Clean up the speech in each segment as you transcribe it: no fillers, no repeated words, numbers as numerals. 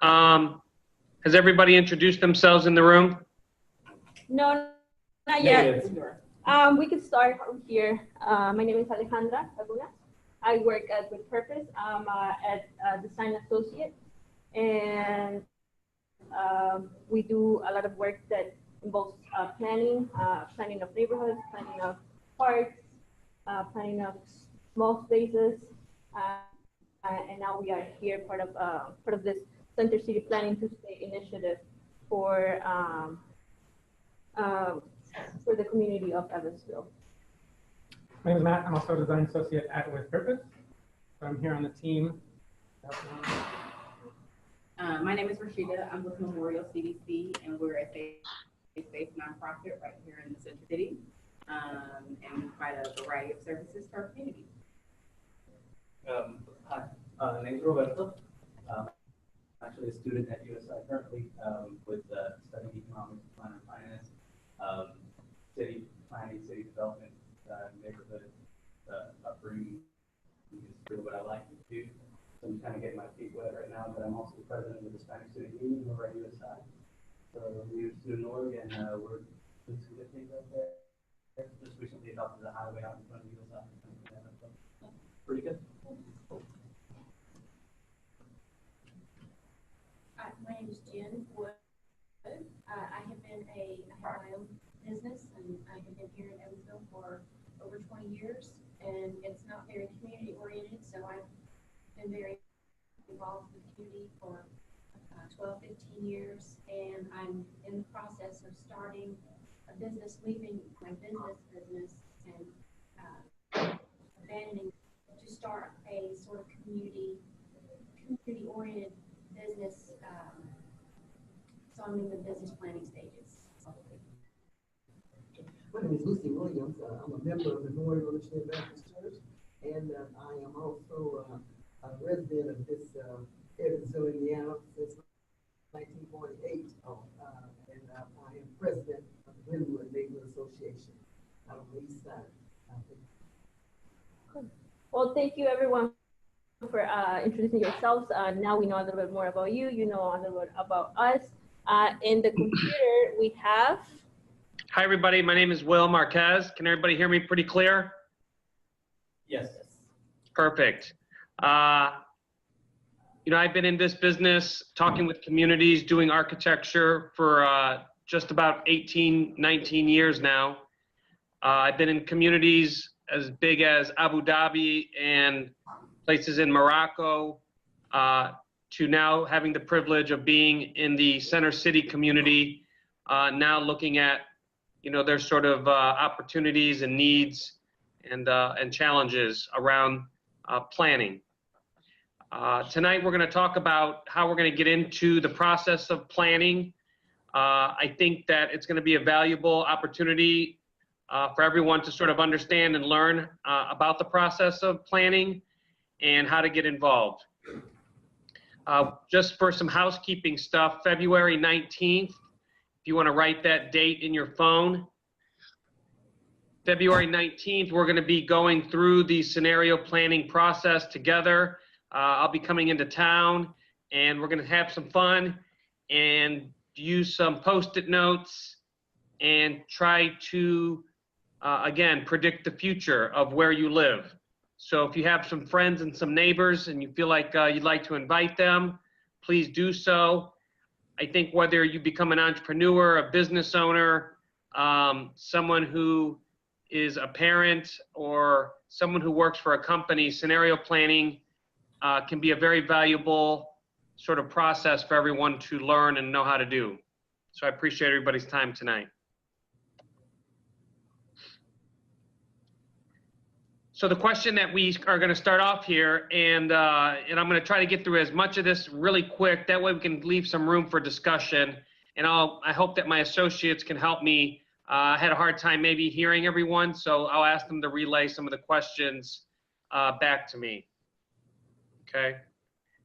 Has everybody introduced themselves in the room? No, not yet. We can start here. My name is Alejandra Laguna. I work at With Purpose. I'm a design associate, and we do a lot of work that involves planning of neighborhoods, planning of parks, planning of small spaces, and now we are here part of this Center City Planning to Stay initiative for the community of Evansville. My name is Matt. I'm also a design associate at With Purpose. So I'm here on the team. My name is Rashida. I'm with Memorial CDC, and we're a faith-based nonprofit right here in the Center City, and we provide a variety of services to our community. Hi, my name is Roberto. I'm actually a student at USI currently with studying economics, planning, and finance, city planning, city development, neighborhood upbringing is really what I like to do. So I'm kind of getting my feet wet right now, but I'm also the president of the Hispanic Student Union over at USI. So we're student org, and we're doing some good things out there. Just recently adopted the highway out in front of USI. Pretty good. My name is Jen Wood. I have my own business, and I have been here in Evansville for over 20 years, and it's not very community oriented, so I've been very involved with the community for 12, 15 years, and I'm in the process of starting a business, leaving my business and abandoning to start a sort of community oriented business. So I'm in the business planning stages. My name is Lucy Williams. I'm a member of the Memorial Missionary Baptist Church, and I am also a resident of this Evansville, Indiana since 1948, and I am president of the Glenwood Neighborhood Association out on the east side. Well, thank you everyone for introducing yourselves. Now we know a little bit more about you. You know a little bit about us. In the computer, we have. Hi, everybody. My name is Will Marquez. Can everybody hear me pretty clear? Yes. Perfect. I've been in this business, talking with communities, doing architecture for just about 18, 19 years now. I've been in communities as big as Abu Dhabi and places in Morocco, to now having the privilege of being in the Center City community, now looking at, their sort of opportunities and needs and challenges around planning. Tonight we're going to talk about how we're going to get into the process of planning. I think that it's going to be a valuable opportunity for everyone to sort of understand and learn about the process of planning and how to get involved. Just for some housekeeping stuff, February 19th, if you want to write that date in your phone. February 19th, we're going to be going through the scenario planning process together. I'll be coming into town, and we're going to have some fun and use some Post-it notes and try to, again, predict the future of where you live. So if you have some friends and some neighbors and you feel like you'd like to invite them, please do so. I think whether you become an entrepreneur, a business owner, someone who is a parent, or someone who works for a company, scenario planning can be a very valuable sort of process for everyone to learn and know how to do. So I appreciate everybody's time tonight. So the question that we are going to start off here, and I'm going to try to get through as much of this really quick. That way we can leave some room for discussion. And I hope that my associates can help me. I had a hard time maybe hearing everyone, so I'll ask them to relay some of the questions back to me. Okay.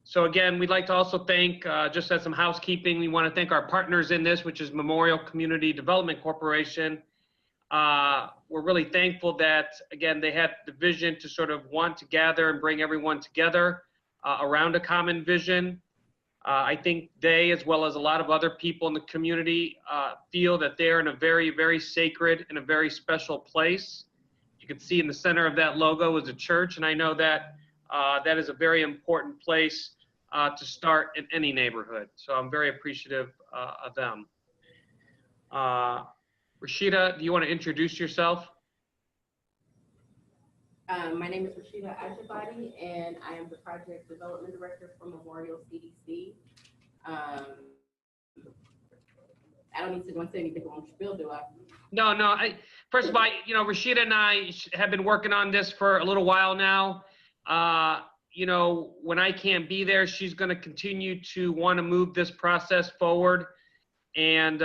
So again, we'd like to also thank, just as some housekeeping, we want to thank our partners in this, which is Memorial Community Development Corporation. We're really thankful that, again, they had the vision to sort of want to gather and bring everyone together around a common vision. I think they, as well as a lot of other people in the community, feel that they're in a very, very sacred and a very special place. You can see in the center of that logo is a church, and I know that that is a very important place to start in any neighborhood. So I'm very appreciative of them. Rashida, do you want to introduce yourself? My name is Rashida Ajabadi, and I am the Project Development Director for Memorial CDC. I don't need to go into anything on spill, do I? No. First of all, you know, Rashida and I have been working on this for a little while now. You know, when I can't be there, she's going to continue to want to move this process forward. And,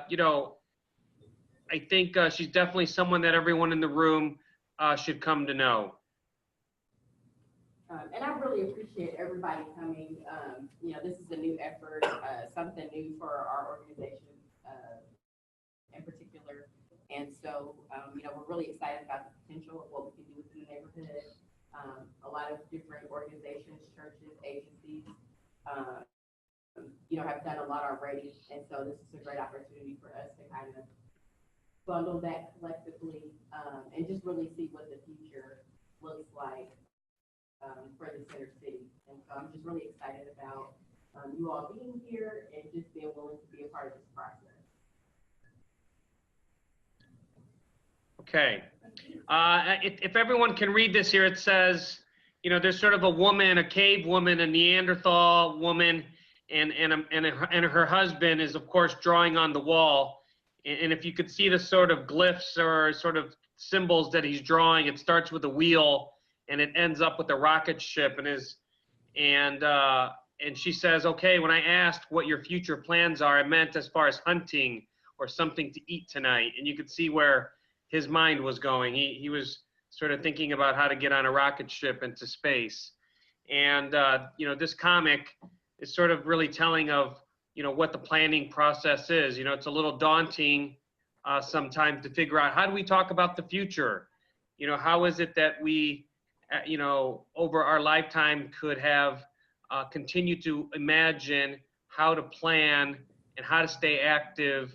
you know, I think she's definitely someone that everyone in the room should come to know. And I really appreciate everybody coming. You know, this is a new effort, something new for our organization in particular. And so, you know, we're really excited about the potential of what we can do within the neighborhood. A lot of different organizations, churches, agencies, you know, have done a lot already. And so this is a great opportunity for us to kind of bundle that collectively and just really see what the future looks like for the Center City. And so I'm just really excited about you all being here and just being willing to be a part of this process. Okay. If everyone can read this here, it says, you know, there's sort of a woman, a cave woman, a Neanderthal woman, and her husband is, of course, drawing on the wall. And if you could see the sort of glyphs or sort of symbols that he's drawing, it starts with a wheel and it ends up with a rocket ship. And she says, okay, when I asked what your future plans are, I meant as far as hunting or something to eat tonight. And you could see where his mind was going. He was sort of thinking about how to get on a rocket ship into space. And, you know, this comic is sort of really telling of, you know, what the planning process is. You know, it's a little daunting sometimes to figure out, how do we talk about the future? You know, how is it that we, you know, over our lifetime could have continued to imagine how to plan and how to stay active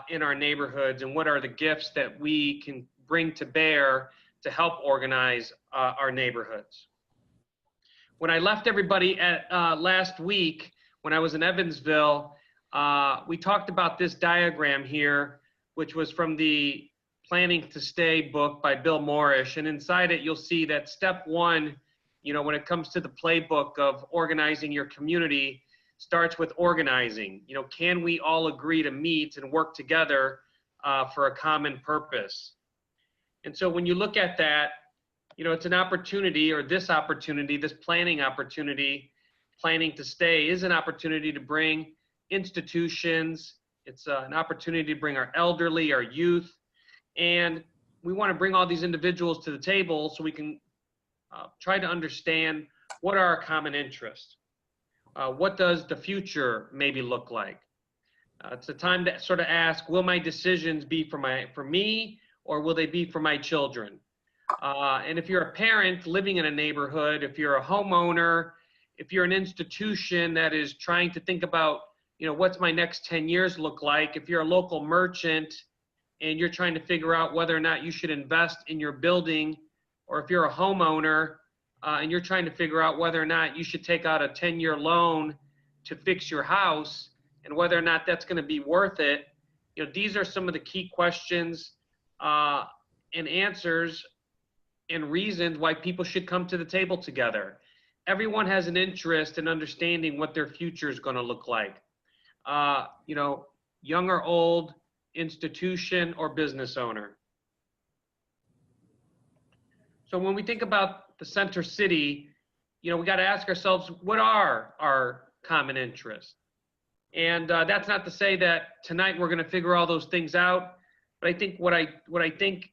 in our neighborhoods, and what are the gifts that we can bring to bear to help organize our neighborhoods. When I left everybody at last week, when I was in Evansville, we talked about this diagram here, which was from the Planning to Stay book by Bill Morrish. And inside it, you'll see that step one, you know, when it comes to the playbook of organizing your community, starts with organizing. You know, can we all agree to meet and work together for a common purpose? And so when you look at that, you know, it's an opportunity, or this opportunity, this planning opportunity, Planning to Stay is an opportunity to bring institutions. It's an opportunity to bring our elderly, our youth, and we want to bring all these individuals to the table so we can try to understand what are our common interests. What does the future maybe look like? It's a time to sort of ask, will my decisions be for me, or will they be for my children? And if you're a parent living in a neighborhood, if you're a homeowner, if you're an institution that is trying to think about, you know, what's my next 10 years look like? If you're a local merchant and you're trying to figure out whether or not you should invest in your building, or if you're a homeowner and you're trying to figure out whether or not you should take out a 10-year loan to fix your house and whether or not that's going to be worth it, you know, these are some of the key questions and answers and reasons why people should come to the table together. Everyone has an interest in understanding what their future is going to look like. You know, young or old, institution or business owner. So when we think about the Center City, you know, we got to ask ourselves, what are our common interests? And that's not to say that tonight we're going to figure all those things out. But I think what I think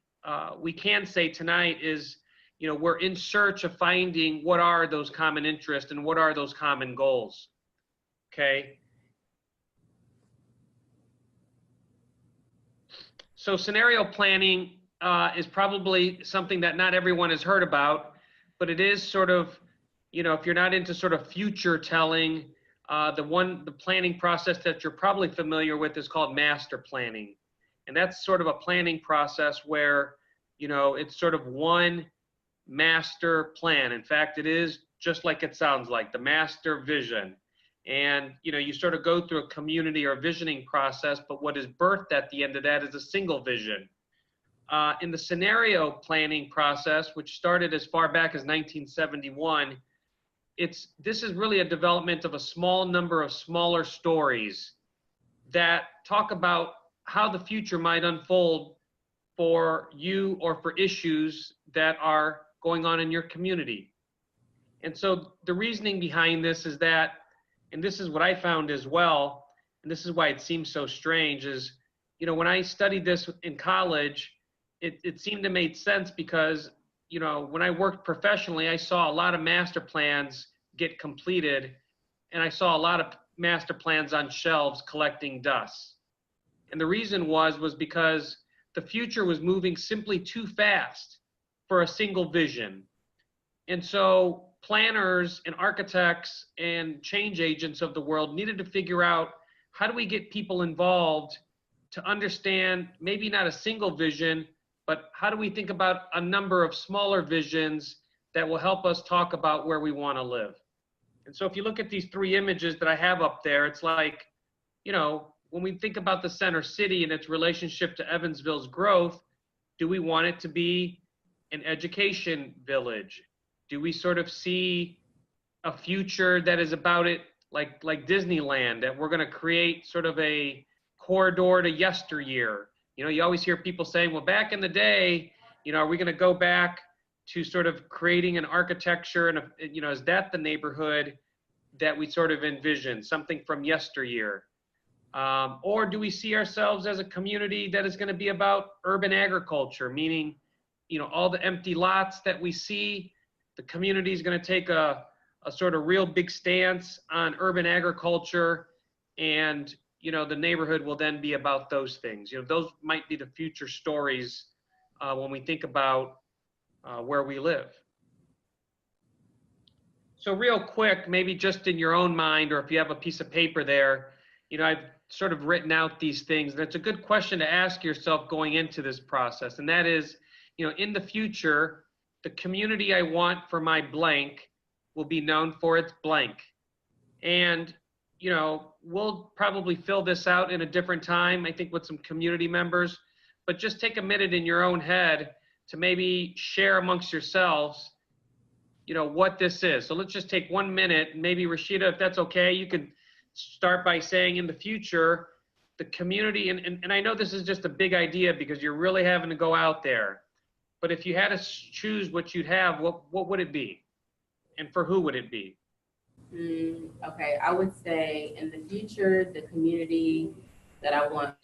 we can say tonight is, you know, we're in search of finding what are those common interests and what are those common goals. Okay. So scenario planning is probably something that not everyone has heard about, but it is sort of, you know, if you're not into sort of future telling, The planning process that you're probably familiar with is called master planning. And that's sort of a planning process where, you know, it's sort of one master plan. In fact, it is just like it sounds like, the master vision. And, you know, you sort of go through a community or visioning process, but what is birthed at the end of that is a single vision. In the scenario planning process, which started as far back as 1971, this is really a development of a small number of smaller stories that talk about how the future might unfold for you or for issues that are going on in your community. And so the reasoning behind this is that, and this is what I found as well, and this is why it seems so strange, is, you know, when I studied this in college, it seemed to make sense because, you know, when I worked professionally, I saw a lot of master plans get completed, and I saw a lot of master plans on shelves collecting dust. And the reason was because the future was moving simply too fast for a single vision. And so planners and architects and change agents of the world needed to figure out, how do we get people involved to understand maybe not a single vision, but how do we think about a number of smaller visions that will help us talk about where we want to live? And so if you look at these three images that I have up there, it's like, you know, when we think about the center city and its relationship to Evansville's growth, do we want it to be an education village? Do we sort of see a future that is about it like Disneyland, that we're going to create sort of a corridor to yesteryear? You know, you always hear people saying, well, back in the day, you know, are we going to go back to sort of creating an architecture and, you know, is that the neighborhood that we sort of envision, something from yesteryear? Or do we see ourselves as a community that is going to be about urban agriculture, meaning, you know, all the empty lots that we see, the community is going to take a sort of real big stance on urban agriculture, and, you know, the neighborhood will then be about those things. You know, those might be the future stories when we think about where we live. So real quick, maybe just in your own mind, or if you have a piece of paper there, you know, I've sort of written out these things, and it's a good question to ask yourself going into this process. And that is, you know, in the future, the community I want for my blank will be known for its blank. And, you know, we'll probably fill this out in a different time, I think, with some community members, but just take a minute in your own head to maybe share amongst yourselves, you know, what this is. So let's just take 1 minute, and maybe Rashida, if that's okay, you could start by saying, in the future, the community, and I know this is just a big idea because you're really having to go out there, but if you had to choose what you'd have, what would it be? And for who would it be? Okay, I would say in the future, the community that I want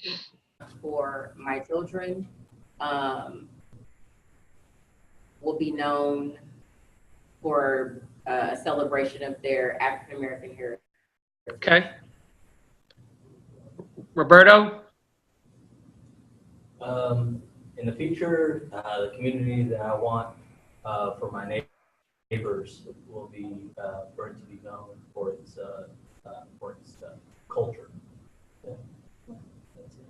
for my children will be known for a celebration of their African American heritage. Okay. Roberto? In the future, the community that I want for my neighbors will be for it to be known for its culture. Yeah. That's it.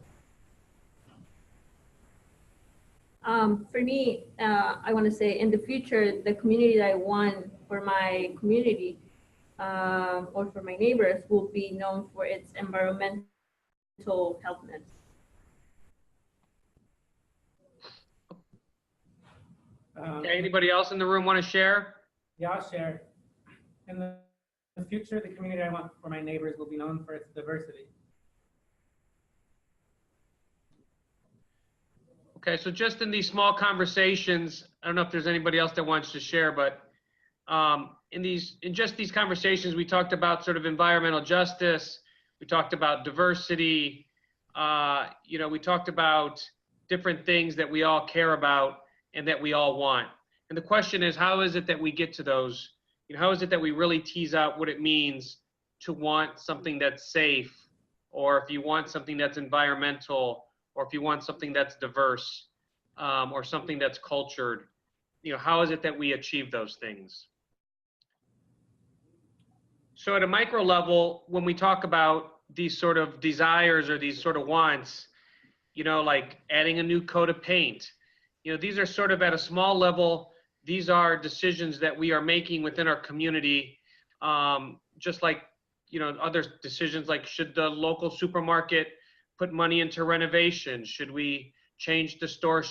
For me, I want to say in the future, the community that I want for my community or for my neighbors will be known for its environmental healthiness. Okay, anybody else in the room want to share? Yeah, I'll share. In the future, the community I want for my neighbors will be known for its diversity. Okay, so just in these small conversations, I don't know if there's anybody else that wants to share, but in just these conversations, we talked about sort of environmental justice, we talked about diversity, you know, we talked about different things that we all care about and that we all want. And the question is, how is it that we get to those? You know, how is it that we really tease out what it means to want something that's safe, or if you want something that's environmental, or if you want something that's diverse, or something that's cultured? You know, how is it that we achieve those things? So at a micro level, when we talk about these sort of desires or these sort of wants, you know, like adding a new coat of paint, you know, these are sort of at a small level. These are decisions that we are making within our community, just like, you know, other decisions like should the local supermarket put money into renovation? Should we change the store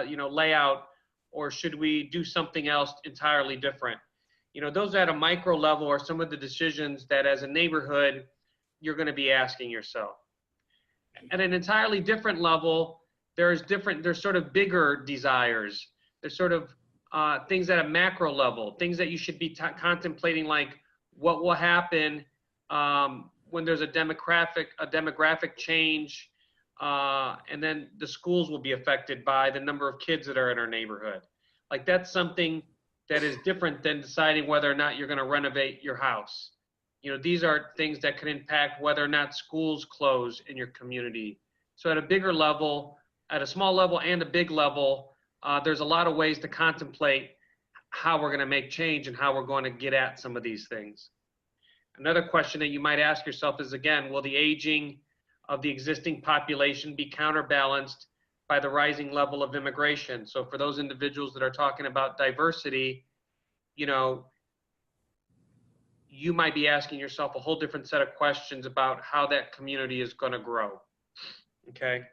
you know, layout, or should we do something else entirely different? You know, those at a micro level are some of the decisions that as a neighborhood, you're going to be asking yourself. At an entirely different level, there's sort of bigger desires. There's sort of things at a macro level, things that you should be contemplating, like what will happen when there's a demographic change, and then the schools will be affected by the number of kids that are in our neighborhood. Like that's something that is different than deciding whether or not you're going to renovate your house. You know, these are things that can impact whether or not schools close in your community. So at a bigger level, at a small level and a big level, there's a lot of ways to contemplate how we're going to make change and how we're going to get at some of these things. Another question that you might ask yourself is, again, will the aging of the existing population be counterbalanced by the rising level of immigration? So for those individuals that are talking about diversity, you know, you might be asking yourself a whole different set of questions about how that community is going to grow. Okay.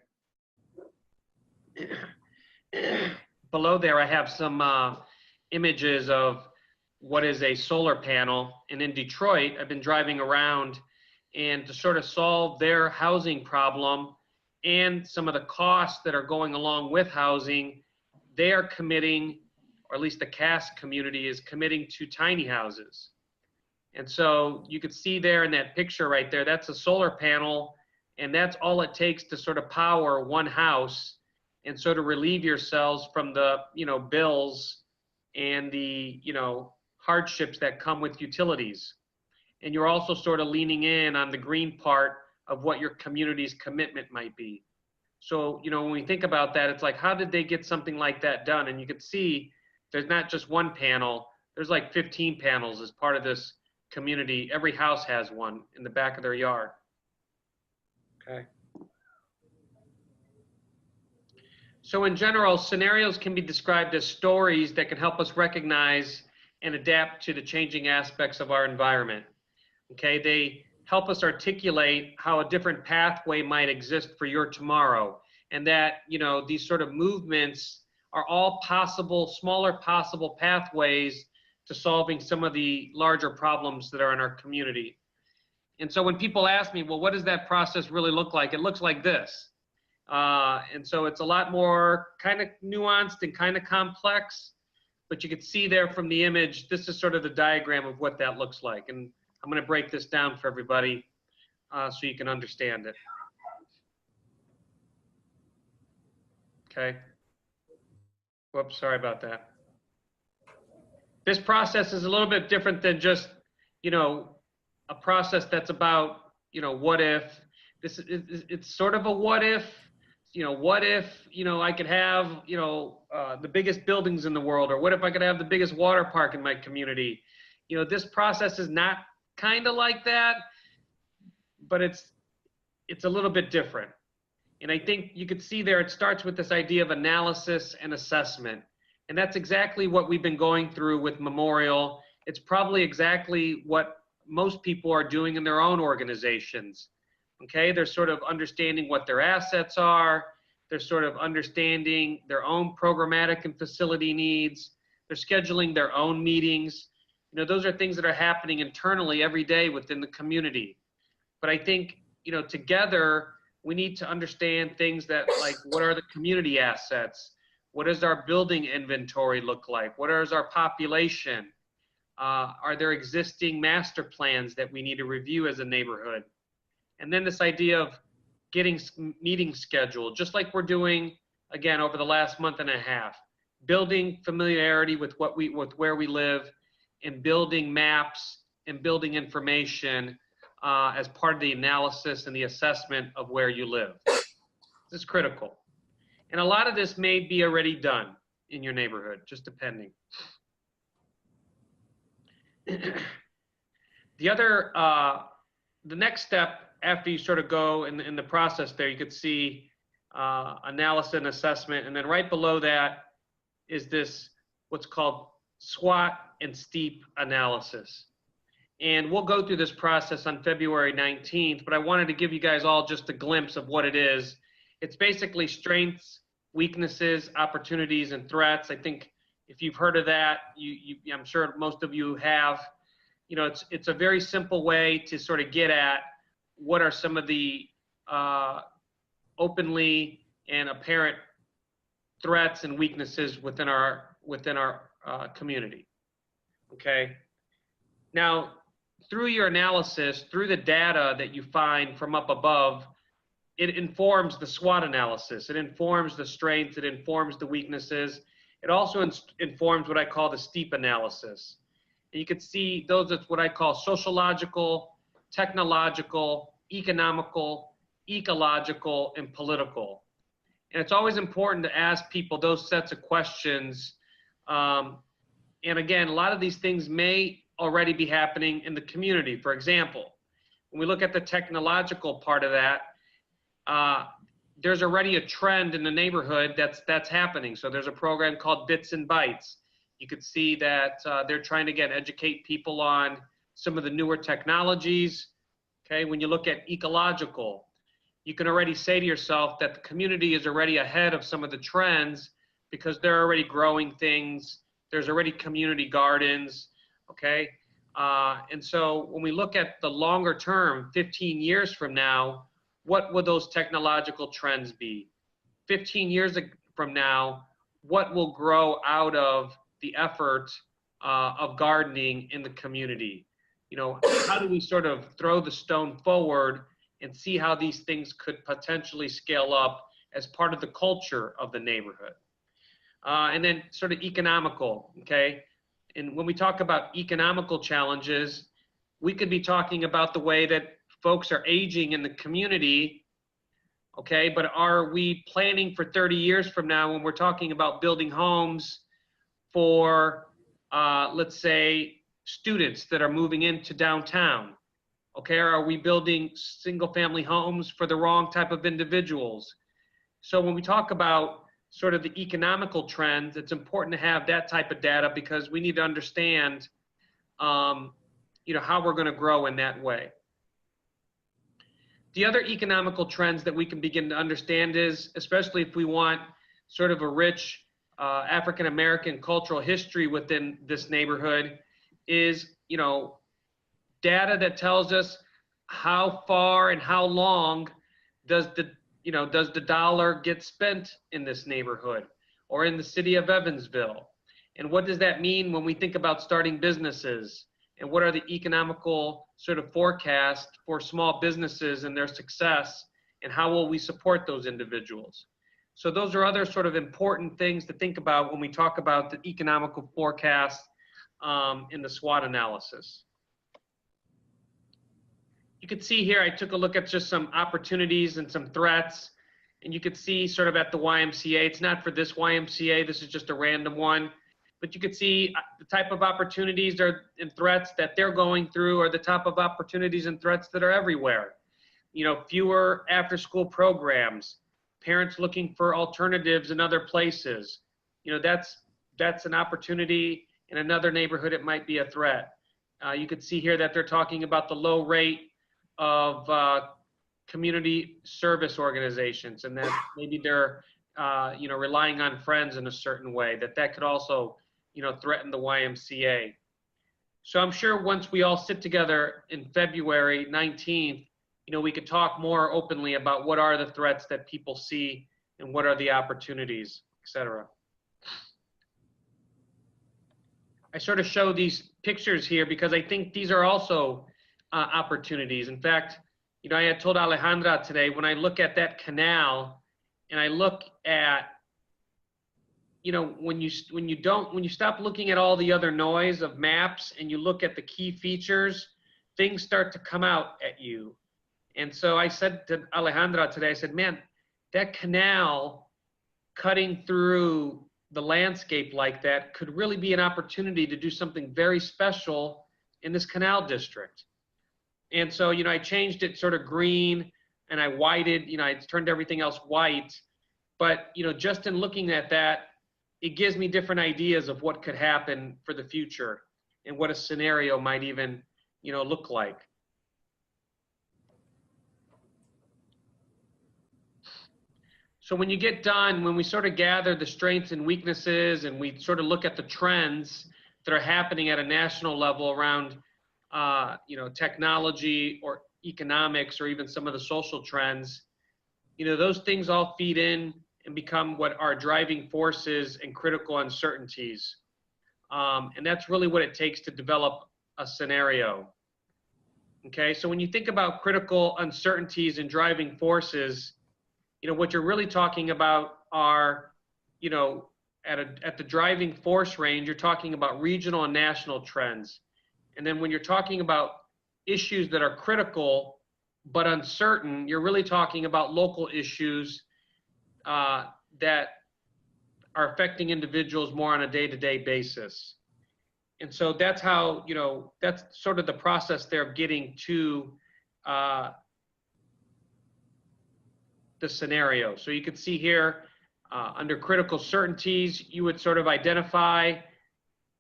Below there, I have some images of what is a solar panel. And in Detroit, I've been driving around, and to sort of solve their housing problem and some of the costs that are going along with housing, they are committing, or at least the Cass community is committing to tiny houses. And so you could see there in that picture right there, that's a solar panel, and that's all it takes to sort of power one house and sort of relieve yourselves from the, you know, bills and the, you know, hardships that come with utilities. And you're also sort of leaning in on the green part of what your community's commitment might be. So, you know, when we think about that, it's like, how did they get something like that done? And you could see there's not just one panel, there's like 15 panels as part of this community. Every house has one in the back of their yard. Okay. So in general, scenarios can be described as stories that can help us recognize and adapt to the changing aspects of our environment. Okay, they help us articulate how a different pathway might exist for your tomorrow, and that, you know, these sort of movements are all possible, smaller possible pathways to solving some of the larger problems that are in our community. And so when people ask me, well, what does that process really look like? It looks like this. And so it's a lot more kind of nuanced and kind of complex, but you can see there from the image, this is sort of the diagram of what that looks like. And I'm going to break this down for everybody so you can understand it. Okay. Whoops, sorry about that. This process is a little bit different than just, you know, a process that's about, you know, what if. It's sort of a what if, you know, what if, you know, I could have, you know, the biggest buildings in the world, or what if I could have the biggest water park in my community? You know, this process is not kind of like that, but it's a little bit different. And I think you could see there, it starts with this idea of analysis and assessment. And that's exactly what we've been going through with Memorial. It's probably exactly what most people are doing in their own organizations. Okay, they're sort of understanding what their assets are. They're sort of understanding their own programmatic and facility needs. They're scheduling their own meetings. You know, those are things that are happening internally every day within the community. But I think, you know, together, we need to understand things that, like, what are the community assets? What does our building inventory look like? What is our population? Are there existing master plans that we need to review as a neighborhood? And then this idea of getting meetings scheduled, just like we're doing, again, over the last month and a half, building familiarity with where we live, and building maps and building information as part of the analysis and the assessment of where you live. This is critical. And a lot of this may be already done in your The other, the next step after you sort of go in the process there, you could see analysis and assessment, and then right below that is this what's called SWOT and STEEP analysis. And we'll go through this process on February 19th, but I wanted to give you guys all just a glimpse of what it is. It's basically strengths, weaknesses, opportunities, and threats. I think if you've heard of that, I'm sure most of you have. You know, it's a very simple way to sort of get at what are some of the openly and apparent threats and weaknesses within our community. Okay. Now, through your analysis, through the data that you find from up above, it informs the SWOT analysis. It informs the strengths. It informs the weaknesses. It also informs what I call the STEEP analysis. And you can see those as what I call sociological, technological, economical, ecological, and political. And it's always important to ask people those sets of questions. And again, a lot of these things may already be happening in the community. For example, when we look at the technological part of that, there's already a trend in the neighborhood that's happening. So there's a program called Bits and Bytes. You could see that they're trying to educate people on some of the newer technologies. Okay, when you look at ecological, you can already say to yourself that the community is already ahead of some of the trends because they're already growing things. There's already community gardens. Okay, and so when we look at the longer term, 15 years from now, what would those technological trends be? 15 years from now, what will grow out of the effort of gardening in the community? You know, how do we sort of throw the stone forward and see how these things could potentially scale up as part of the culture of the neighborhood? And then sort of economical, okay? And when we talk about economical challenges, we could be talking about the way that folks are aging in the community, okay? But are we planning for 30 years from now when we're talking about building homes for, let's say, students that are moving into downtown? Okay, or are we building single-family homes for the wrong type of individuals? So when we talk about sort of the economical trends, it's important to have that type of data because we need to understand, you know, how we're going to grow in that way. The other economical trends that we can begin to understand is, especially if we want sort of a rich African-American cultural history within this neighborhood, is, you know, data that tells us how far and how long does the dollar get spent in this neighborhood or in the city of Evansville? And what does that mean when we think about starting businesses? And what are the economical sort of forecasts for small businesses and their success? And how will we support those individuals? So those are other sort of important things to think about when we talk about the economical forecast in the SWOT analysis. You can see here, I took a look at just some opportunities and some threats, and you could see sort of at the YMCA, it's not for this YMCA, this is just a random one, but you could see the type of opportunities and threats that they're going through are the type of opportunities and threats that are everywhere. You know, fewer after-school programs, parents looking for alternatives in other places. You know, that's an opportunity. In another neighborhood, it might be a threat. You could see here that they're talking about the low rate of community service organizations, and that maybe they're you know, relying on friends in a certain way, that could also, you know, threaten the YMCA. So I'm sure once we all sit together in February 19th, you know, we could talk more openly about what are the threats that people see and what are the opportunities, etc. I sort of show these pictures here because I think these are also opportunities. In fact, you know, I had told Alejandra today, when I look at that canal and I look at, you know, when you stop looking at all the other noise of maps and you look at the key features, things start to come out at you. And so I said to Alejandra today, I said, man, that canal cutting through the landscape like that could really be an opportunity to do something very special in this canal district. And so, I changed it sort of green and I whited, I turned everything else white. But, just in looking at that, it gives me different ideas of what could happen for the future and what a scenario might even, look like. So when you get done, when we sort of gather the strengths and weaknesses and we sort of look at the trends that are happening at a national level around, technology or economics or even some of the social trends, those things all feed in and become what are driving forces and critical uncertainties. And that's really what it takes to develop a scenario. Okay, so when you think about critical uncertainties and driving forces, what you're really talking about are, at the driving force range, you're talking about regional and national trends. And then when you're talking about issues that are critical but uncertain, you're really talking about local issues that are affecting individuals more on a day-to-day basis. And so that's how, that's sort of the process there of getting to the scenario. So you can see here, under critical certainties, you would sort of identify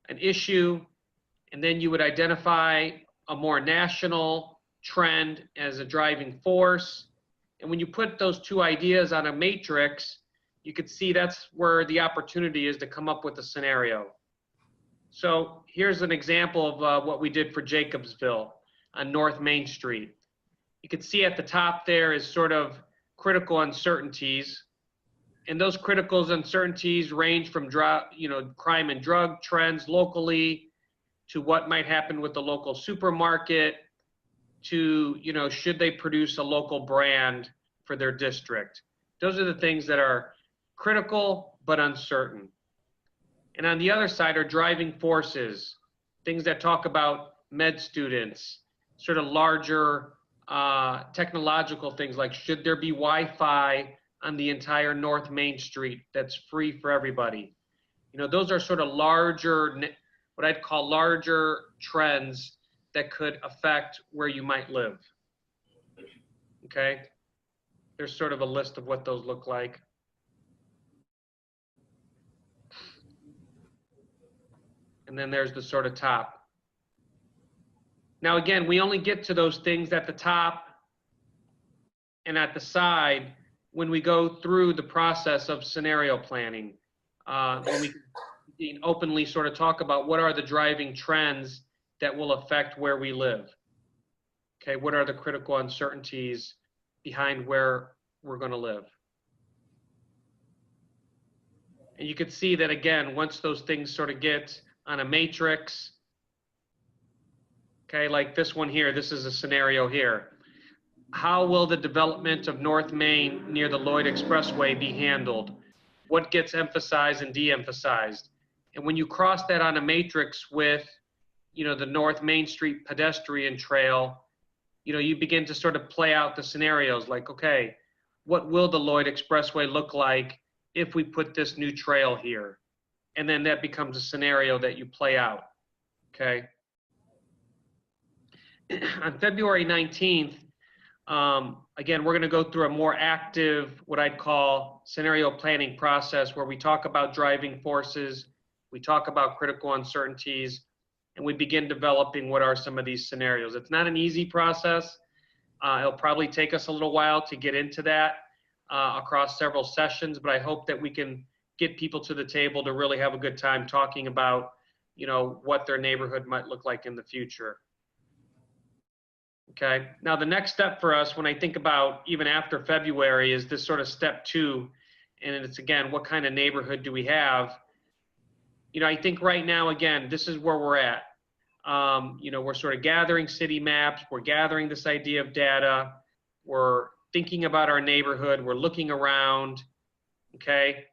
an issue, and then you would identify a more national trend as a driving force. And when you put those two ideas on a matrix, you could see that's where the opportunity is to come up with a scenario. So here's an example of what we did for Jacobsville on North Main Street. You can see at the top there is sort of critical uncertainties. And those critical uncertainties range from crime and drug trends locally to what might happen with the local supermarket to, should they produce a local brand for their district. Those are the things that are critical but uncertain. And on the other side are driving forces, things that talk about med students, sort of larger technological things like should there be Wi-Fi on the entire North Main Street that's free for everybody. Those are sort of larger, what I'd call larger trends that could affect where you might live. Okay, there's sort of a list of what those look like. And then there's the sort of top. Now again, we only get to those things at the top and at the side when we go through the process of scenario planning. When we can openly sort of talk about what are the driving trends that will affect where we live. Okay, what are the critical uncertainties behind where we're going to live? And you could see that again, once those things sort of get on a matrix, okay, like this one here, this is a scenario here. How will the development of North Main near the Lloyd Expressway be handled? What gets emphasized and de-emphasized? And when you cross that on a matrix with, the North Main Street pedestrian trail, you begin to sort of play out the scenarios like, okay, what will the Lloyd Expressway look like if we put this new trail here? And then that becomes a scenario that you play out, okay? On February 19th, again, we're going to go through a more active, what I'd call scenario planning process where we talk about driving forces, we talk about critical uncertainties, and we begin developing what are some of these scenarios. It's not an easy process. It'll probably take us a little while to get into that across several sessions, but I hope that we can get people to the table to really have a good time talking about, what their neighborhood might look like in the future. Okay, now the next step for us when I think about even after February is this sort of step 2, and it's again, what kind of neighborhood do we have? I think right now, again, this is where we're at. We're sort of gathering city maps, we're gathering this idea of data, we're thinking about our neighborhood, we're looking around, okay?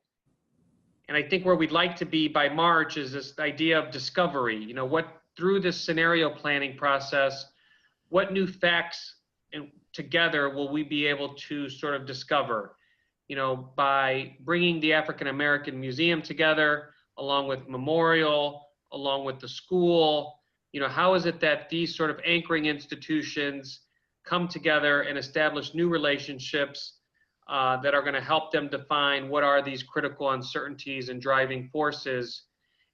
And I think where we'd like to be by March is this idea of discovery. Through this scenario planning process, what new facts and together will we be able to sort of discover, by bringing the African American Museum together, along with Memorial, along with the school, how is it that these sort of anchoring institutions come together and establish new relationships that are going to help them define what are these critical uncertainties and driving forces.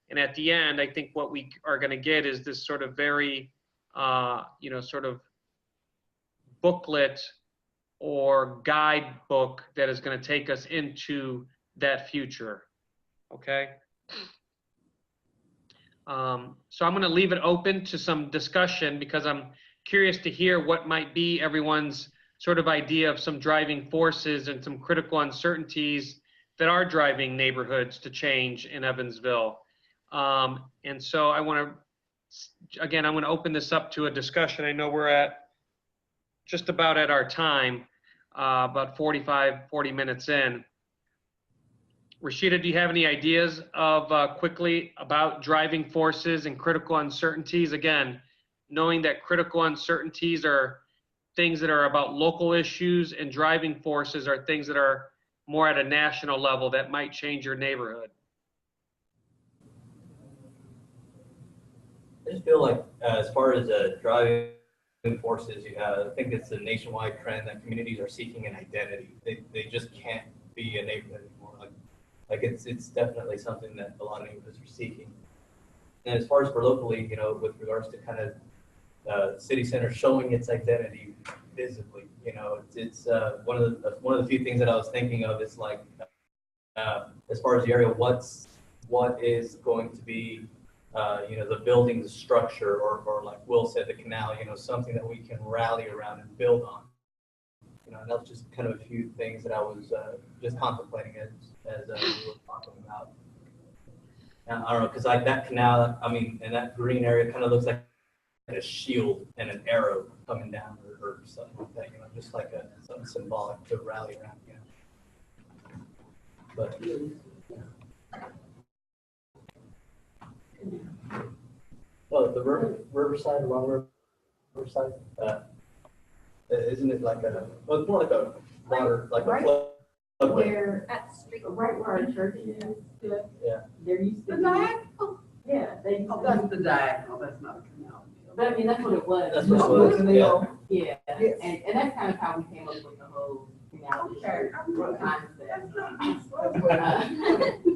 And at the end, I think what we are going to get is this sort of very, sort of booklet or guidebook that is going to take us into that future. Okay. So I'm going to leave it open to some discussion because I'm curious to hear what might be everyone's sort of idea of some driving forces and some critical uncertainties that are driving neighborhoods to change in Evansville. And so I want to, again, I'm going to open this up to a discussion. I know we're at just about at our time, about 40 minutes in. Rashida, do you have any ideas of quickly about driving forces and critical uncertainties? Again, knowing that critical uncertainties are things that are about local issues and driving forces are things that are more at a national level that might change your neighborhood. I just feel like as far as driving forces, I think it's a nationwide trend that communities are seeking an identity. They just can't be a neighborhood anymore. Like it's definitely something that a lot of neighborhoods are seeking. And as far as for locally, with regards to kind of city center showing its identity visibly, it's one of the few things that I was thinking of is like as far as the area, what is going to be the building, the structure, or like Will said, the canal, something that we can rally around and build on. And that's just kind of a few things that I was just contemplating as we were talking about. And I don't know, because like that canal, and that green area kind of looks like a shield and an arrow coming down or something like that, just like something symbolic to rally around, But well, the Riverside, along Riverside, isn't it like well, it's more like a water, like a flood. Where, At the street. right where our church is, Yeah. there used to The be. diagonal? Yeah, they used Oh, to that's the diagonal, that's not a canal. But I mean, that's what it was. That's what it was, yeah. Yeah, Yes. and that's kind of how we came up with the whole canal Okay, I'm with you. concept. That's not my That's fault. where, Uh,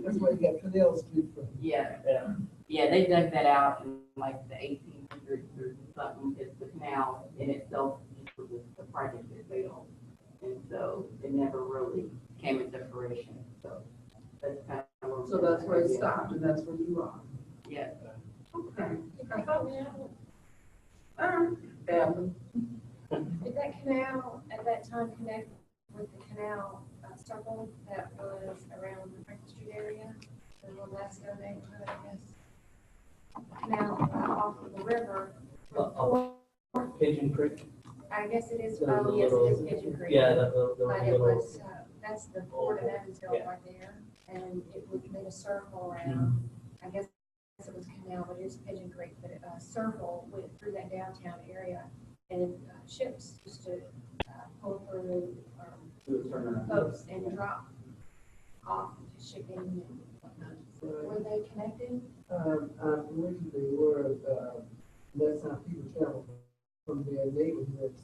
that's where you got Canal Street from. Yeah, Yeah. yeah, they dug that out in like the 1800s or something, because the canal in itself was a project that failed. And so it never really came into fruition, so that's kind of. where we So that's where it started. stopped, and that's where you are. Yeah. Okay. Did that canal at that time connect with the canal circle that was around the Franklin Street area? The Lasco neighborhood, I guess. Canal off of the river. Pigeon Creek. I guess it is, The oh, yes, it little- is Pigeon Creek. Yeah, the But it little. was, that's the port of Evansville Yeah. right there, and it would made a circle around, I guess it was canal, but it is Pigeon Creek, but a circle went through that downtown area, and ships used to pull through boats and drop off to shipping and whatnot. Were they connected? I believe they were, that's how people travel from their neighborhoods,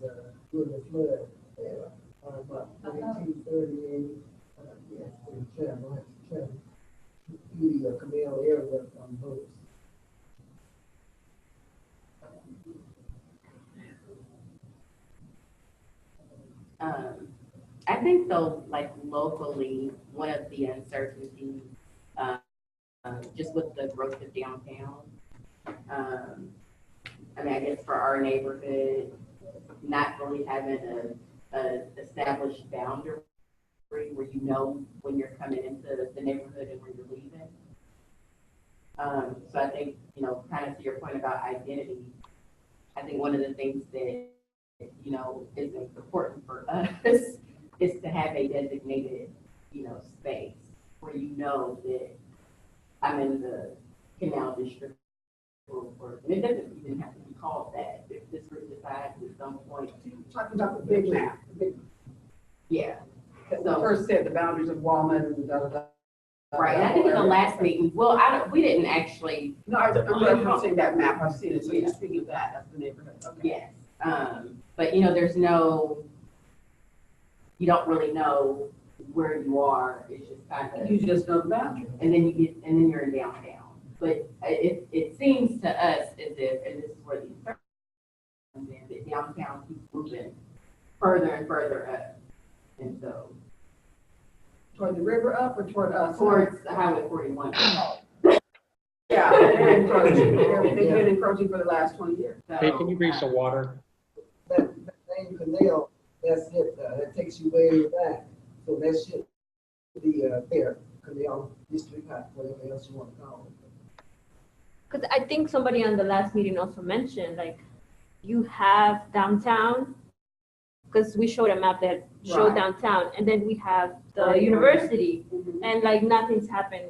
during the flood era, about 1938, yes, they travel through the canal area on boats. I think though, like locally, one of the uncertainties, just with the growth of downtown, I guess for our neighborhood, not really having a established boundary where you know when you're coming into the neighborhood and when you're leaving. So I think, kind of to your point about identity, I think one of the things that, is important for us is to have a designated, space where you know that I'm in the canal district or and it doesn't even have to be called that. If this group decides at some point, Talking about the big map, the big, yeah. that we first said the boundaries of Walnut and da, da, da, Right, and I think in the last meeting, well, we didn't actually, No, I'm referencing that map, I've seen it, so you're speaking of that, that's the neighborhood, okay. yes. But there's you don't really know where you are, it's just kind of. You just know the boundary. And then you're in downtown. But it seems to us as if, and this is where the concern comes in, that downtown keeps moving further and further up. And so, Toward the river up or toward us? towards Highway 41. Yeah, they're encroaching, they've been encroaching for the last 20 years. Hey, can you bring some water? That main canal, that's it, that takes you way back, so that should be, there, canal, district, whatever else you want to call it. Because I think somebody on the last meeting also mentioned, like, you have downtown, because we showed a map that showed Right. downtown, and then we have the Right. university, Mhm. and like nothing's happened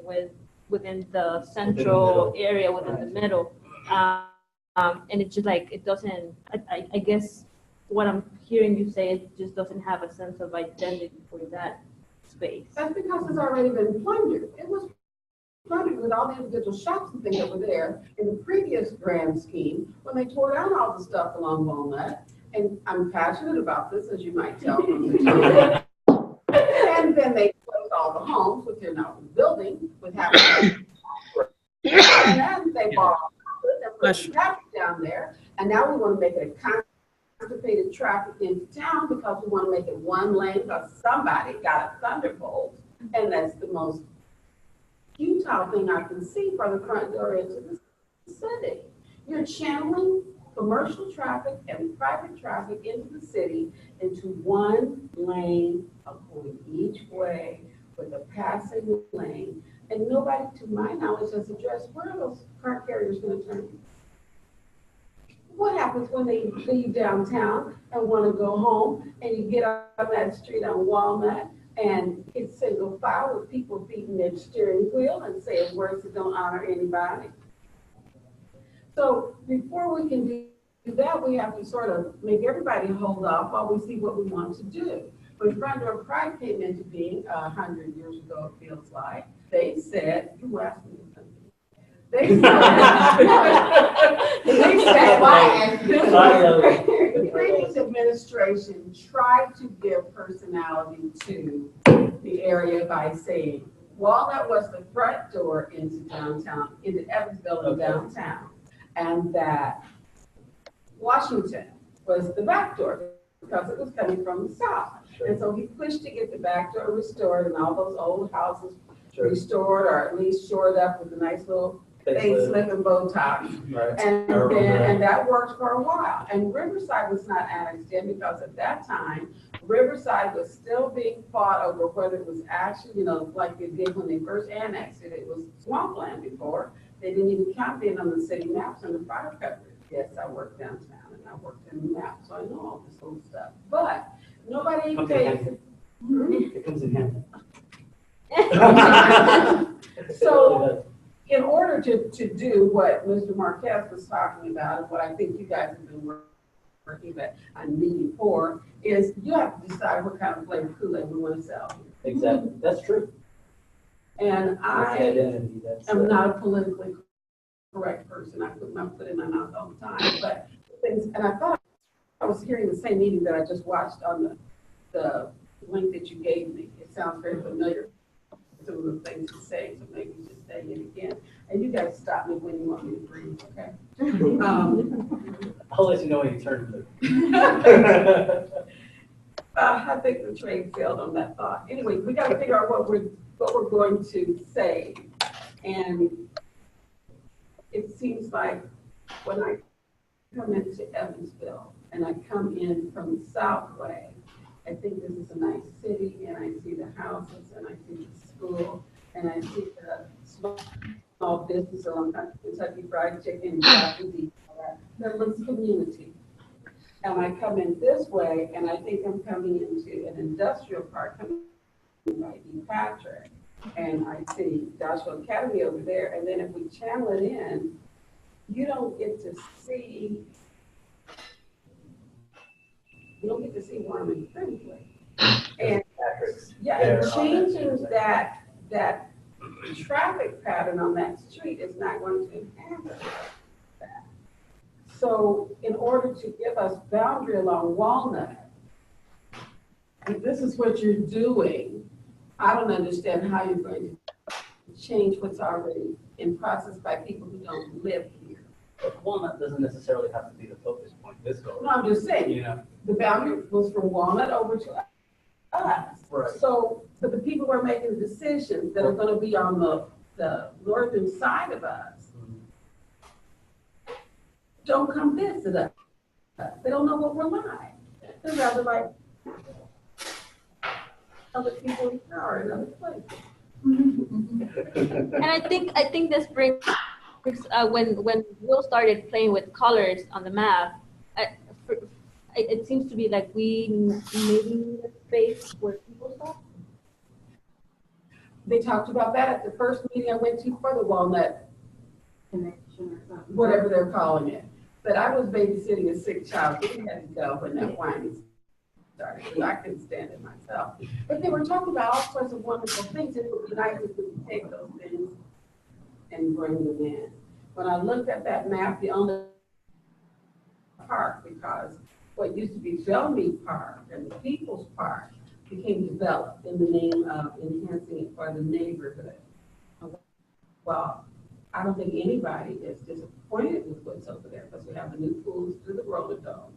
within the central area, within the middle. And it's just like, it doesn't, I guess what I'm hearing you say, it just doesn't have a sense of identity for that space. That's because it's already been plundered. It was plundered with all the individual shops and things that were there in the previous grand scheme when they tore down all the stuff along Walnut. And I'm passionate about this, as you might tell from the title. And then they closed all the homes, which they're now rebuilding with having. And then they bought all the houses and put traffic down there. And now we want to make it a constipated traffic into town because we want to make it one lane because somebody got a thunderbolt. And that's the most futile thing I can see from the front door into the city. You're channeling commercial traffic and private traffic into the city into one lane, going each way with a passing lane. And nobody, to my knowledge, has addressed where are those car carriers going to turn? What happens when they leave downtown and want to go home and you get on that street on Walnut and it's single file with people beating their steering wheel and saying words that don't honor anybody? So before we can do that, we have to sort of make everybody hold off while we see what we want to do. When Front Door Pride came into being 100 years ago, it feels like, they said, you asked me something. They said, the previous administration tried to give personality to the area by saying, Walnut was the front door into downtown, into Evansville and downtown, and that Washington was the back door because it was coming from the south. And so he pushed to get the back door restored and all those old houses restored or at least shored up with a nice little facelift and bow ties. Right. And that worked for a while. And Riverside was not annexed in because at that time, Riverside was still being fought over whether it was actually, like they did when they first annexed it, it was swampland before. They didn't even count it on the city maps and the fire coverage. Yes, I worked downtown and I worked in the map, so I know all this old stuff. But nobody takes it. It comes in handy. So in order to do what Mr. Marquez was talking about, and what I think you guys have been working on meeting for, is you have to decide what kind of flavor Kool-Aid we want to sell. Exactly, that's true. And That's the I identity, that's. am not a politically correct person. I put my foot in my mouth all the time, but things, and I thought I was hearing the same meeting that I just watched on the link that you gave me. It sounds very familiar. Some of the things you're saying, so maybe you just say it again. And you guys stop me when you want me to breathe, okay? I'll let you know when you turn I think the train failed on that thought. Anyway, we got to figure out what we're going to say. And it seems like when I come into Evansville and I come in from the Southway, I think this is a nice city, and I see the houses, and I see the school, and I see the small business along Kentucky Fried Chicken, and that looks community. And I come in this way, and I think I'm coming into an industrial park coming by E. Patrick, and I see Joshua Academy over there, and then if we channel it in, you don't get to see Wyman Friendly. And Patrick's. yeah, and changing that traffic pattern on that street is not going to inhabit that. So in order to give us boundary along Walnut, if this is what you're doing, I don't understand how you're going to change what's already in process by people who don't live here. But Walnut doesn't necessarily have to be the focus point this go. No, I'm just saying, You know, the boundary was from Walnut over to us. Right. So, but the people who are making the decisions that are gonna be on the northern side of us don't come visit us. They don't know what we're like. They're rather like other people in power in other places. And I think this brings when Will started playing with colors on the map, it seems to be like we maybe need a space where people stop. They talked about that at the first meeting I went to for the Walnut Connection or something. whatever they're calling it. But I was babysitting a sick child, so we had to go when that whining started, because I couldn't stand it myself. But they were talking about all sorts of wonderful things, and it would be nice if we could take those things and bring them in. When I looked at that map, the only park, because what used to be Zelme Park and the People's Park became developed in the name of enhancing it for the neighborhood. Well, I don't think anybody is disappointed with what's over there, because we have the new pools through the roller dome,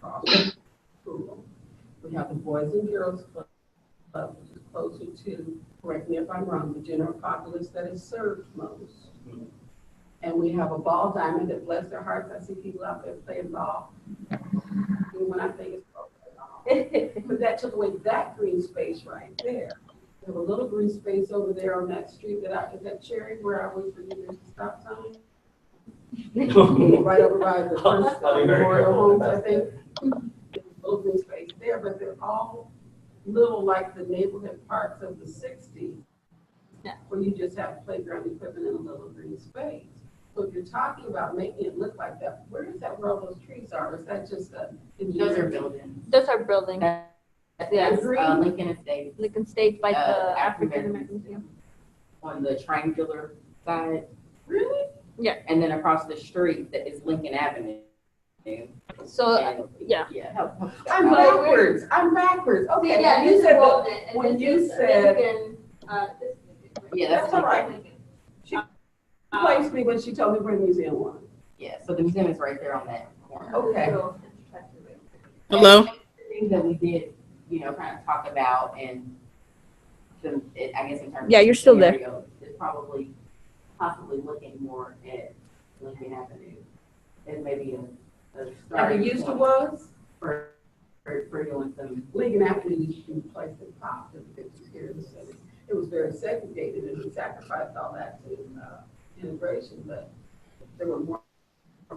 across the pool. We have the Boys and Girls Club, which is closer to, correct me if I'm wrong, the general populace that is served most. And we have a ball diamond that, bless their hearts, I see people out there playing ball. Even when I think it's broken. But that took away that green space right there. We have a little green space over there on that street is that Cherry, where I wait for you, there's a stop sign? Right over by the first Memorial Homes, I think. There's a little green space there, but they're all little like the neighborhood parks of the 60s. Yeah. Where you just have playground equipment in a little green space. So if you're talking about making it look like that, where is that where all those trees are? Is that just a? Those are buildings. Those are buildings. That's Lincoln Estates Lincoln States by the African African American Museum. on the triangular side. Really? Yeah. And then across the street that is Lincoln Avenue. So And- yeah. Yeah. I'm backwards. Okay. Yeah, you this is said Walden, and when this you is said- Lincoln, this is Yeah, That's all right. Lincoln. She placed me when she told me where the museum was. Yeah, so the museum is right there on that corner. Okay. Hello? Things that we did, kind of talk about and I guess in terms of. Yeah, you're still there. scenario, is probably possibly looking more at Lincoln Avenue as maybe a Like starting it used to point was, for doing some. Lincoln Avenue used to be the place that popped in the 50s here in the city. It was very segregated and we sacrificed all that to integration, but there were more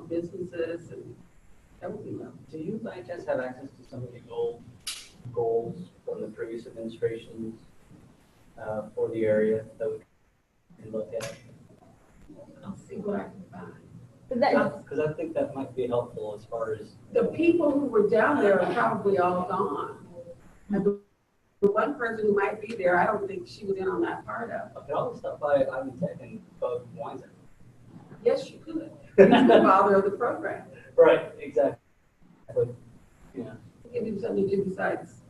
businesses and everything else. do you by chance have access to some of the old goals from the previous administrations for the area that we can look at? I'll see what I can find. But that- Because I think that might be helpful as far as. The people who were down there are probably all gone. And the one person who might be there, I don't think she was in on that part of it. I could always stop by Ivy Tech and Bug Winesburg. Yes, you could. He's the father of the program. Right, exactly. Yeah. Give him something to do besides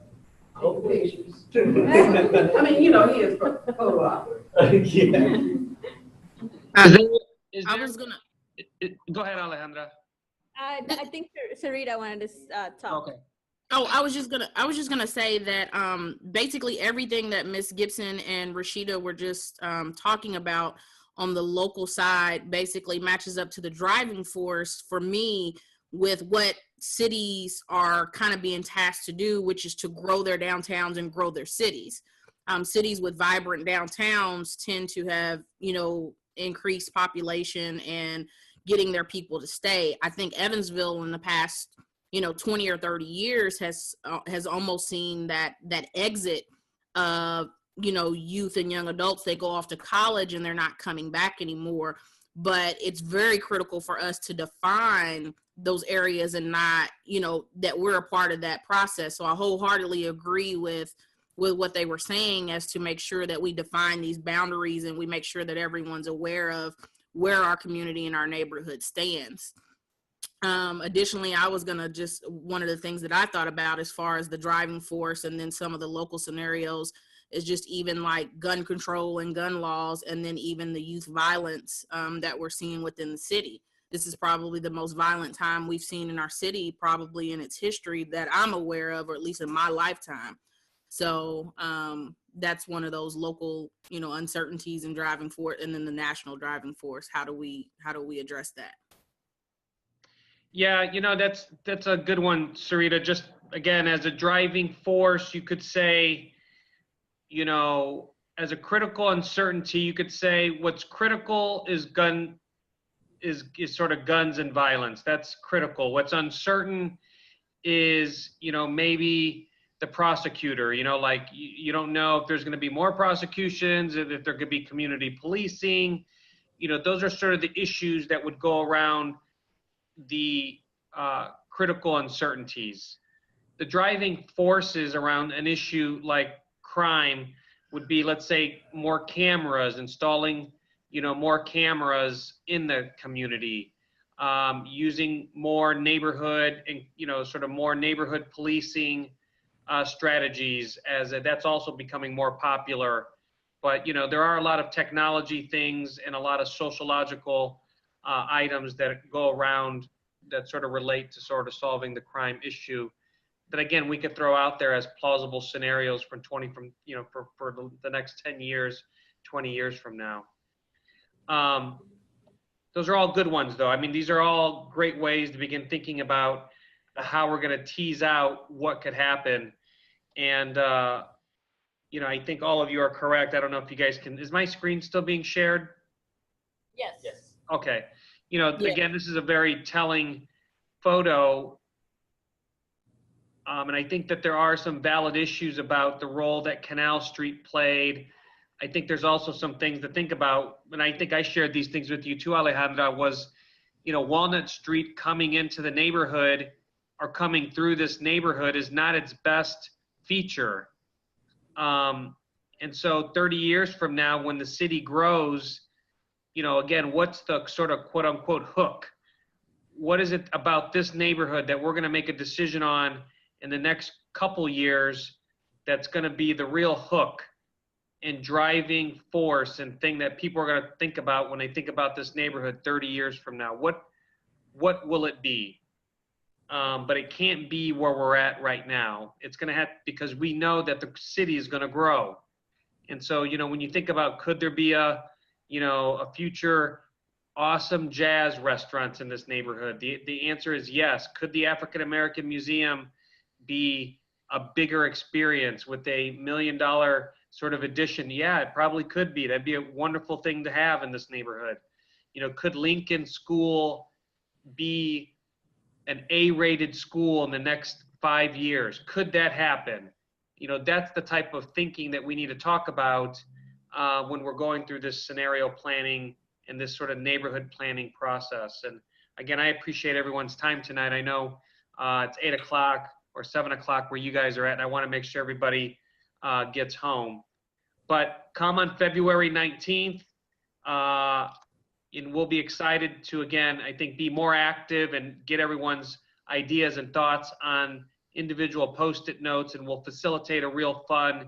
take Hopefully. pictures. I mean, he is photo op. Yeah. I was gonna, Go ahead, Alejandra. I think Sarita wanted to talk. Okay. I was just gonna say that basically everything that Miss Gibson and Rashida were just talking about on the local side basically matches up to the driving force for me with what cities are kind of being tasked to do, which is to grow their downtowns and grow their cities. Cities with vibrant downtowns tend to have, increased population and getting their people to stay. I think Evansville in the past, 20 or 30 years has almost seen that exit of, youth and young adults. They go off to college and they're not coming back anymore. But it's very critical for us to define those areas and not, that we're a part of that process. So I wholeheartedly agree with with what they were saying as to make sure that we define these boundaries and we make sure that everyone's aware of where our community and our neighborhood stands. Additionally, I was gonna one of the things that I thought about as far as the driving force and then some of the local scenarios is just even like gun control and gun laws, and then even the youth violence that we're seeing within the city. This is probably the most violent time we've seen in our city, probably in its history that I'm aware of, or at least in my lifetime. So that's one of those local, uncertainties in driving force, and then the national driving force. How do we address that? Yeah, that's a good one, Sarita. Just again, as a driving force, you could say, as a critical uncertainty, you could say what's critical is sort of guns and violence. That's critical. What's uncertain is, maybe the prosecutor, like you don't know if there's going to be more prosecutions, if there could be community policing. Those are sort of the issues that would go around the critical uncertainties. The driving forces around an issue like crime would be, let's say, more cameras, installing more cameras in the community, using more neighborhood and, sort of more neighborhood policing strategies, as that's also becoming more popular. But, there are a lot of technology things and a lot of sociological items that go around that sort of relate to sort of solving the crime issue that, again, we could throw out there as plausible scenarios for the next 10 years, 20 years from now. Those are all good ones, though. I mean, these are all great ways to begin thinking about how we're going to tease out what could happen. And, I think all of you are correct. I don't know if you guys is my screen still being shared? Yes. Yes. Okay. Again, this is a very telling photo. And I think that there are some valid issues about the role that Canal Street played. I think there's also some things to think about, and I think I shared these things with you too, Alejandra, was, Walnut Street coming into the neighborhood or coming through this neighborhood is not its best feature. And so 30 years from now, when the city grows, again, what's the sort of quote unquote hook? What is it about this neighborhood that we're going to make a decision on in the next couple years that's going to be the real hook and driving force and thing that people are going to think about when they think about this neighborhood 30 years from now? What will it be? But it can't be where we're at right now. It's going to have, because we know that the city is going to grow. And so, when you think about, could there be a future awesome jazz restaurants in this neighborhood? The answer is yes. Could the African American Museum be a bigger experience with $1 million sort of addition? Yeah, it probably could be. That'd be a wonderful thing to have in this neighborhood. Could Lincoln School be an A-rated school in the next 5 years? Could that happen? That's the type of thinking that we need to talk about when we're going through this scenario planning and this sort of neighborhood planning process. And again, I appreciate everyone's time tonight. I know it's 8 o'clock or 7 o'clock where you guys are at, and I want to make sure everybody gets home. But come on February 19th, and we'll be excited to, again, I think, be more active and get everyone's ideas and thoughts on individual Post-it notes, and we'll facilitate a real fun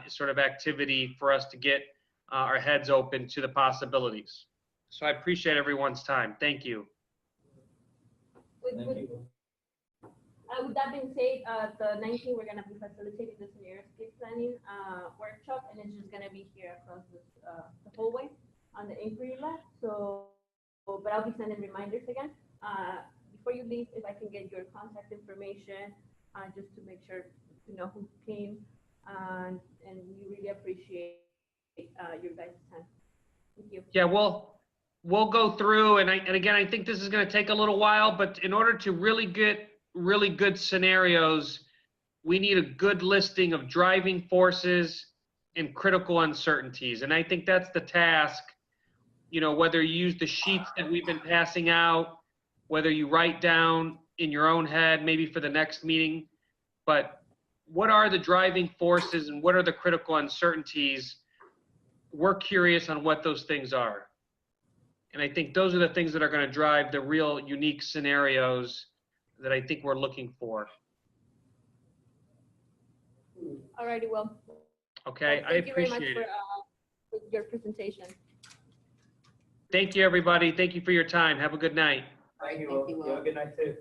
sort of activity for us to get our heads open to the possibilities. So I appreciate everyone's time. Thank you. With that being said, the 19th, we're going to be facilitating the scenario-scape planning workshop, and it's just going to be here across the hallway on the inquiry lab. So, but I'll be sending reminders again. Before you leave, if I can get your contact information, just to make sure to know who came, and we really appreciate your guys' time. Thank you. Yeah, we'll go through, and again, I think this is going to take a little while, but in order to really get really good scenarios, we need a good listing of driving forces and critical uncertainties. And I think that's the task, whether you use the sheets that we've been passing out, whether you write down in your own head, maybe for the next meeting, but what are the driving forces and what are the critical uncertainties? We're curious on what those things are. And I think those are the things that are going to drive the real unique scenarios that I think we're looking for. Alrighty, well. Okay, Well, I thank you very much appreciate it. for your presentation. Thank you, everybody. Thank you for your time. Have a good night. Thank you. Thank you, You have a good night too.